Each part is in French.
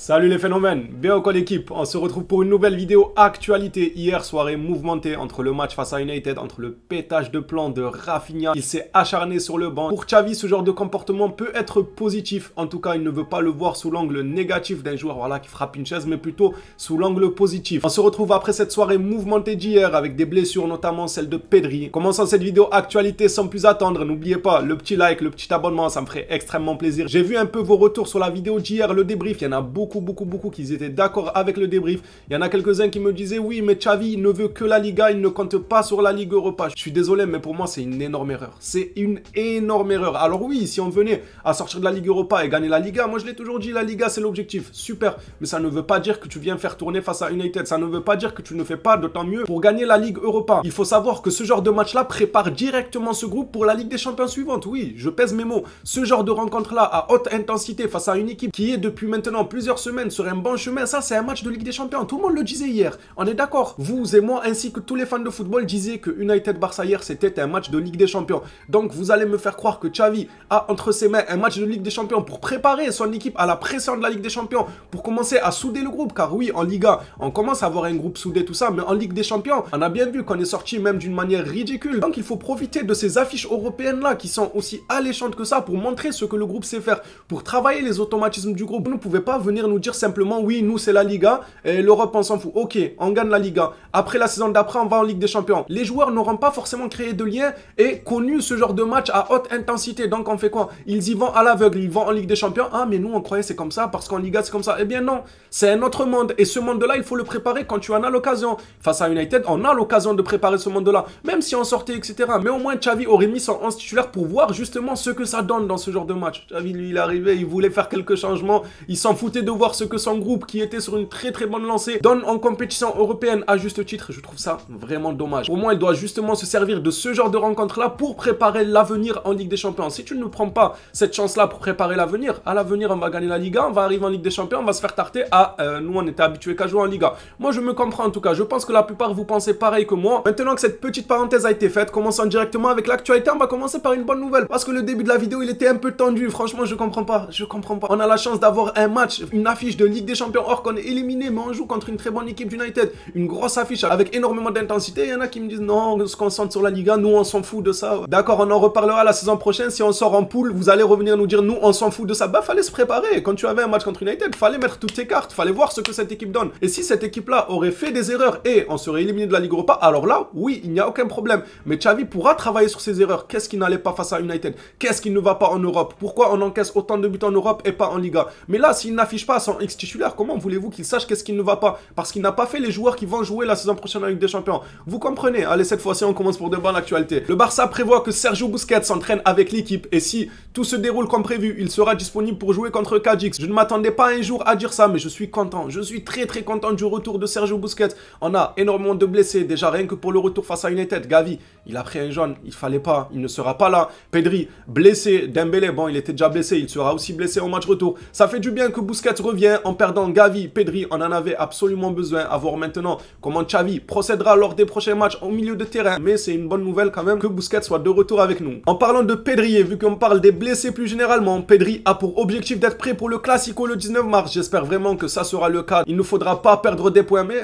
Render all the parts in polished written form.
Salut les phénomènes, bien ou quoi l'équipe? On se retrouve pour une nouvelle vidéo actualité. Hier, soirée mouvementée entre le match face à United, entre le pétage de plan de Rafinha. Il s'est acharné sur le banc. Pour Xavi, ce genre de comportement peut être positif. En tout cas, il ne veut pas le voir sous l'angle négatif d'un joueur qui frappe une chaise, mais plutôt sous l'angle positif. On se retrouve après cette soirée mouvementée d'hier avec des blessures, notamment celle de Pedri. Commençons cette vidéo actualité sans plus attendre. N'oubliez pas le petit like, le petit abonnement, ça me ferait extrêmement plaisir. J'ai vu un peu vos retours sur la vidéo d'hier, le débrief. Il y en a beaucoup qui étaient d'accord avec le débrief. Il y en a quelques-uns qui me disaient oui, mais Xavi ne veut que la Liga, il ne compte pas sur la Ligue Europa. Je suis désolé, mais pour moi, c'est une énorme erreur. C'est une énorme erreur. Alors oui, si on venait à sortir de la Ligue Europa et gagner la Liga, moi je l'ai toujours dit, la Liga c'est l'objectif. Super. Mais ça ne veut pas dire que tu viens faire tourner face à United. Ça ne veut pas dire que tu ne fais pas d'autant mieux pour gagner la Ligue Europa. Il faut savoir que ce genre de match-là prépare directement ce groupe pour la Ligue des Champions suivante. Oui, je pèse mes mots. Ce genre de rencontre-là à haute intensité face à une équipe qui est depuis maintenant plusieurs semaines sur un bon chemin, ça c'est un match de Ligue des Champions. Tout le monde le disait hier, on est d'accord. Vous et moi ainsi que tous les fans de football disaient que United-Barça hier c'était un match de Ligue des Champions. Donc vous allez me faire croire que Xavi a entre ses mains un match de Ligue des Champions pour préparer son équipe à la pression de la Ligue des Champions, pour commencer à souder le groupe. Car oui, en Liga on commence à avoir un groupe soudé, tout ça, mais en Ligue des Champions on a bien vu qu'on est sorti même d'une manière ridicule. Donc il faut profiter de ces affiches européennes là qui sont aussi alléchantes que ça pour montrer ce que le groupe sait faire, pour travailler les automatismes du groupe. Vous ne pouvez pas venir nous dire simplement oui, nous c'est la Liga et l'Europe on s'en fout. Ok, on gagne la Liga. Après la saison d'après, on va en Ligue des Champions. Les joueurs n'auront pas forcément créé de lien et connu ce genre de match à haute intensité. Donc on fait quoi? Ils y vont à l'aveugle, ils vont en Ligue des Champions. Ah mais nous on croyait c'est comme ça parce qu'en Liga c'est comme ça. Eh bien non, c'est un autre monde et ce monde-là il faut le préparer quand tu en as l'occasion. Face à United, on a l'occasion de préparer ce monde-là, même si on sortait etc. Mais au moins Xavi aurait mis son 11 titulaire pour voir justement ce que ça donne dans ce genre de match. Xavi lui il est arrivé, il voulait faire quelques changements, il s'en foutait de voir ce que son groupe qui était sur une très bonne lancée donne en compétition européenne à juste titre. Je trouve ça vraiment dommage. Pour moi, il doit justement se servir de ce genre de rencontre-là pour préparer l'avenir en Ligue des Champions. Si tu ne prends pas cette chance-là pour préparer l'avenir, à l'avenir, on va gagner la Liga, on va arriver en Ligue des Champions, on va se faire tarter à... nous, on était habitués qu'à jouer en Liga. Moi, je me comprends en tout cas. Je pense que la plupart, vous pensez pareil que moi. Maintenant que cette petite parenthèse a été faite, commençons directement avec l'actualité. On va commencer par une bonne nouvelle. Parce que le début de la vidéo, il était un peu tendu. Franchement, je comprends pas. Je comprends pas. On a la chance d'avoir un match, une affiche de Ligue des Champions, or qu'on est éliminé, mais on joue contre une très bonne équipe d'United, une grosse affiche avec énormément d'intensité. Il y en a qui me disent non, on se concentre sur la Liga, nous on s'en fout de ça. D'accord, on en reparlera la saison prochaine. Si on sort en poule, vous allez revenir nous dire nous on s'en fout de ça. Bah fallait se préparer. Quand tu avais un match contre United, fallait mettre toutes tes cartes, fallait voir ce que cette équipe donne. Et si cette équipe là aurait fait des erreurs et on serait éliminé de la Ligue Europa, alors là oui, il n'y a aucun problème. Mais Xavi pourra travailler sur ses erreurs. Qu'est-ce qui n'allait pas face à United? Qu'est-ce qui ne va pas en Europe? Pourquoi on encaisse autant de buts en Europe et pas en Liga? Mais là, s'il n'affiche pas son X titulaire, comment voulez-vous qu'il sache qu'est-ce qui ne va pas? Parce qu'il n'a pas fait les joueurs qui vont jouer la saison prochaine en Ligue des Champions. Vous comprenez? Allez, cette fois-ci, on commence pour de bonnes actualités. Le Barça prévoit que Sergio Busquets s'entraîne avec l'équipe et si tout se déroule comme prévu, il sera disponible pour jouer contre Cadix. Je ne m'attendais pas un jour à dire ça, mais je suis content. Je suis très content du retour de Sergio Busquets. On a énormément de blessés. Déjà, rien que pour le retour face à United, Gavi, il a pris un jaune. Il fallait pas. Il ne sera pas là. Pedri, blessé. Dembélé, bon, il était déjà blessé. Il sera aussi blessé au match retour. Ça fait du bien que Busquets revient en perdant Gavi, Pedri. On en avait absolument besoin. À voir maintenant comment Xavi procédera lors des prochains matchs au milieu de terrain. Mais c'est une bonne nouvelle quand même que Busquets soit de retour avec nous. En parlant de Pedri, et vu qu'on parle des blessés plus généralement, Pedri a pour objectif d'être prêt pour le Classico le 19 mars. J'espère vraiment que ça sera le cas. Il ne faudra pas perdre des points, mais...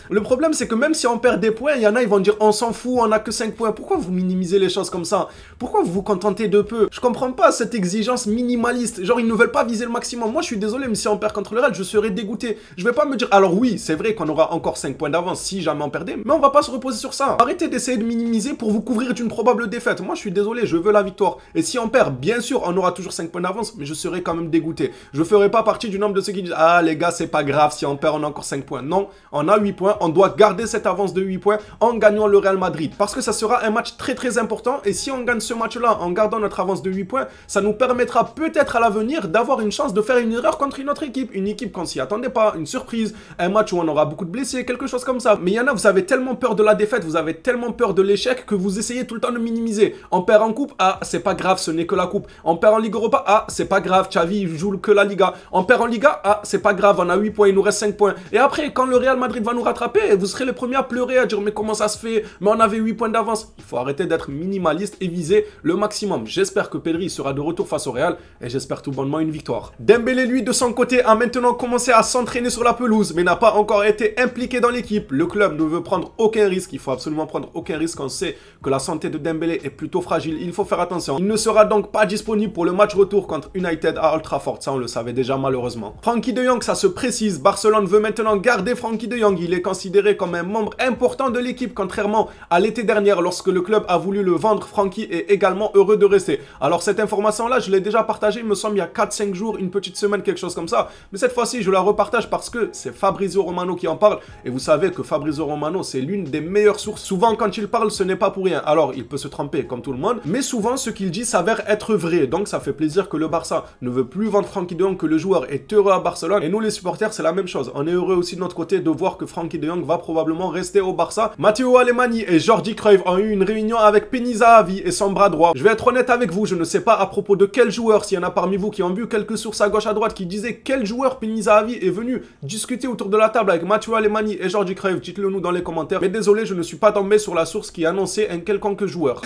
Le problème, c'est que même si on perd des points, il y en a, ils vont dire on s'en fout, on a que 5 points. Pourquoi vous minimisez les choses comme ça? Pourquoi vous vous contentez de peu? Je comprends pas cette exigence minimaliste. Genre, ils ne veulent pas viser le maximum. Moi, je suis désolé, mais si on perd contre le Real, je serais dégoûté. Je vais pas me dire, alors oui, c'est vrai qu'on aura encore 5 points d'avance si jamais on perdait, mais on va pas se reposer sur ça. Arrêtez d'essayer de minimiser pour vous couvrir d'une probable défaite. Moi, je suis désolé, je veux la victoire. Et si on perd, bien sûr, on aura toujours 5 points d'avance, mais je serai quand même dégoûté. Je ferai pas partie du nombre de ceux qui disent, ah les gars, c'est pas grave, si on perd, on a encore 5 points. Non, on a 8 points, on doit garder cette avance de 8 points en gagnant le Real Madrid. Parce que ça sera un match très important et si on gagne ce match-là en gardant notre avance de 8 points, ça nous permettra peut-être à l'avenir d'avoir une chance de faire une erreur contre une autre équipe. Une équipe qu'on s'y attendait pas, une surprise, un match où on aura beaucoup de blessés, quelque chose comme ça. Mais il y en a, vous avez tellement peur de la défaite, vous avez tellement peur de l'échec que vous essayez tout le temps de minimiser. On perd en coupe, ah c'est pas grave, ce n'est que la coupe. On perd en Ligue Europa, ah c'est pas grave, Xavi joue que la Liga. On perd en Liga, ah c'est pas grave, on a 8 points, il nous reste 5 points. Et après, quand le Real Madrid va nous rattraper, rattraper et vous serez les premiers à pleurer, à dire mais comment ça se fait, mais on avait 8 points d'avance. Il faut arrêter d'être minimaliste et viser le maximum. J'espère que Pedri sera de retour face au Real et j'espère tout bonnement une victoire. Dembélé, lui, de son côté, a maintenant commencé à s'entraîner sur la pelouse, mais n'a pas encore été impliqué dans l'équipe. Le club ne veut prendre aucun risque. Il faut absolument prendre aucun risque. On sait que la santé de Dembélé est plutôt fragile. Il faut faire attention. Il ne sera donc pas disponible pour le match retour contre United à Old Trafford. Ça, on le savait déjà malheureusement. Frenkie de Jong, ça se précise. Barcelone veut maintenant garder Frenkie de Jong. Il est considéré comme un membre important de l'équipe, contrairement à l'été dernier lorsque le club a voulu le vendre. Frenkie est également heureux de rester. Alors cette information-là, je l'ai déjà partagée, il me semble, il y a 4-5 jours, une petite semaine, quelque chose comme ça. Mais cette fois-ci, je la repartage parce que c'est Fabrizio Romano qui en parle. Et vous savez que Fabrizio Romano, c'est l'une des meilleures sources. Souvent, quand il parle, ce n'est pas pour rien. Alors, il peut se tromper comme tout le monde. Mais souvent, ce qu'il dit s'avère être vrai. Donc, ça fait plaisir que le Barça ne veut plus vendre Frenkie de Jong, que le joueur est heureux à Barcelone. Et nous, les supporters, c'est la même chose. On est heureux aussi de notre côté de voir que Frenkie de Jong va probablement rester au Barça. Matteo Alemany et Jordi Cruyff ont eu une réunion avec Penny Zahavi et son bras droit. Je vais être honnête avec vous, je ne sais pas à propos de quel joueur, s'il y en a parmi vous qui ont vu quelques sources à gauche à droite qui disaient quel joueur Penny Zahavi est venu discuter autour de la table avec Matteo Alemany et Jordi Cruyff. Dites-le nous dans les commentaires. Mais désolé, je ne suis pas tombé sur la source qui annonçait un quelconque joueur.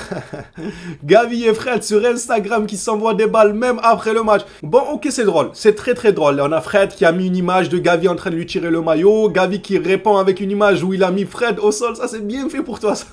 Gavi et Fred sur Instagram qui s'envoient des balles même après le match. Bon, ok, c'est drôle. C'est très très drôle. On a Fred qui a mis une image de Gavi en train de lui tirer le maillot. Gavi qui répond avec une image où il a mis Fred au sol. Ça, c'est bien fait pour toi, ça.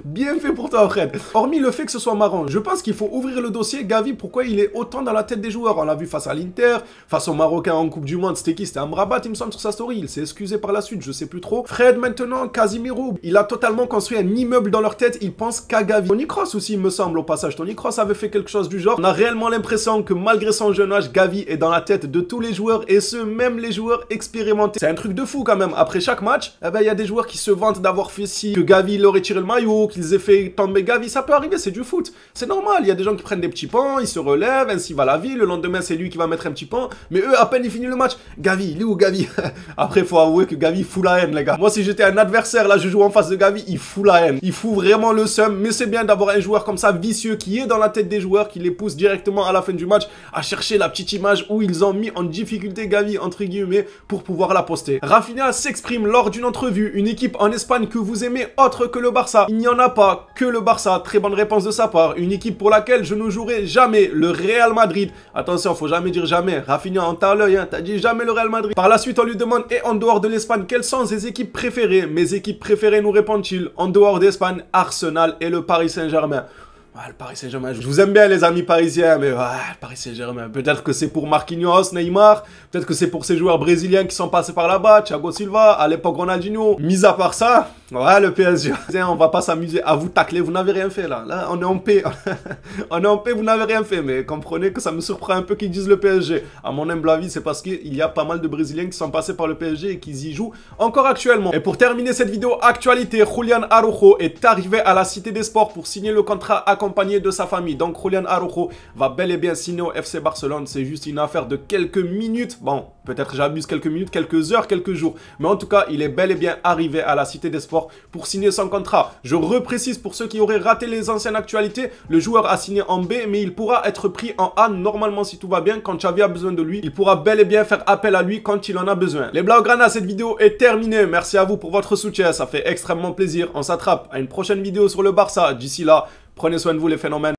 Bien fait pour toi, Fred. Hormis le fait que ce soit marrant, je pense qu'il faut ouvrir le dossier. Gavi, pourquoi il est autant dans la tête des joueurs? On l'a vu face à l'Inter, face aux Marocains en Coupe du Monde. C'était qui? C'était Amrabat, il me semble, sur sa story. Il s'est excusé par la suite, je sais plus trop. Fred, maintenant, Casemiro. Il a totalement construit un immeuble dans leur tête. Il pense qu'à Gavi. Toni Kroos aussi, il me semble, au passage. Toni Kroos avait fait quelque chose du genre. On a réellement l'impression que malgré son jeune âge, Gavi est dans la tête de tous les joueurs et ceux, même les joueurs expérimentés. C'est un truc de fou quand même. Après chaque match, eh ben, il y a des joueurs qui se vantent d'avoir fait ci, que Gavi leur ait tiré le maillot, qu'ils aient fait tomber Gavi. Ça peut arriver, c'est du foot. C'est normal. Il y a des gens qui prennent des petits pans, ils se relèvent, ainsi va la vie. Le lendemain, c'est lui qui va mettre un petit pan. Mais eux, à peine il finit le match. Gavi, il est où Gavi? Après, il faut avouer que Gavi fout la haine, les gars. Moi, si j'étais un adversaire, là, je joue en face de Gavi, il fout la haine. Il fout vraiment le seum. Mais c'est bien d'avoir un joueur comme ça, vicieux, qui est dans la tête des joueurs, qui les pousse directement à la fin du match à chercher la petite image où ils ont mis en difficulté Gavi, entre guillemets, pour pouvoir la poster. Rafinha s'exprime lors d'une entrevue. Une équipe en Espagne que vous aimez autre que le Barça? Il n'y en a pas que le Barça. Très bonne réponse de sa part. Une équipe pour laquelle je ne jouerai jamais, le Real Madrid. Attention, faut jamais dire jamais. Rafinha, en t'a l'œil, hein. T'as dit jamais le Real Madrid. Par la suite, on lui demande, et en dehors de l'Espagne, quelles sont ses équipes préférées? Mes équipes préférées, nous répond-il. En dehors d'Espagne, Arsenal et le Paris Saint-Germain. Ah, le Paris Saint-Germain, je vous aime bien les amis parisiens, mais le Paris Saint-Germain, peut-être que c'est pour Marquinhos, Neymar, peut-être que c'est pour ces joueurs brésiliens qui sont passés par là-bas, Thiago Silva, à l'époque Ronaldinho. Mis à part ça, ouais, le PSG, on va pas s'amuser à vous tacler, vous n'avez rien fait là. Là, on est en paix. On est en paix, vous n'avez rien fait, mais comprenez que ça me surprend un peu qu'ils disent le PSG. À mon humble avis, c'est parce qu'il y a pas mal de Brésiliens qui sont passés par le PSG et qui y jouent encore actuellement. Et pour terminer cette vidéo actualité, Julián Araujo est arrivé à la Cité des Sports pour signer le contrat accompagné de sa famille. Donc Julián Araujo va bel et bien signer au FC Barcelone. C'est juste une affaire de quelques minutes. Bon, peut-être j'abuse, quelques minutes, quelques heures, quelques jours. Mais en tout cas, il est bel et bien arrivé à la Cité des Sports pour signer son contrat. Je reprécise pour ceux qui auraient raté les anciennes actualités, le joueur a signé en B, mais il pourra être pris en A normalement si tout va bien. Quand Xavi a besoin de lui, il pourra bel et bien faire appel à lui quand il en a besoin. Les Blaugrana, cette vidéo est terminée. Merci à vous pour votre soutien, ça fait extrêmement plaisir. On s'attrape à une prochaine vidéo sur le Barça. D'ici là, prenez soin de vous les phénomènes.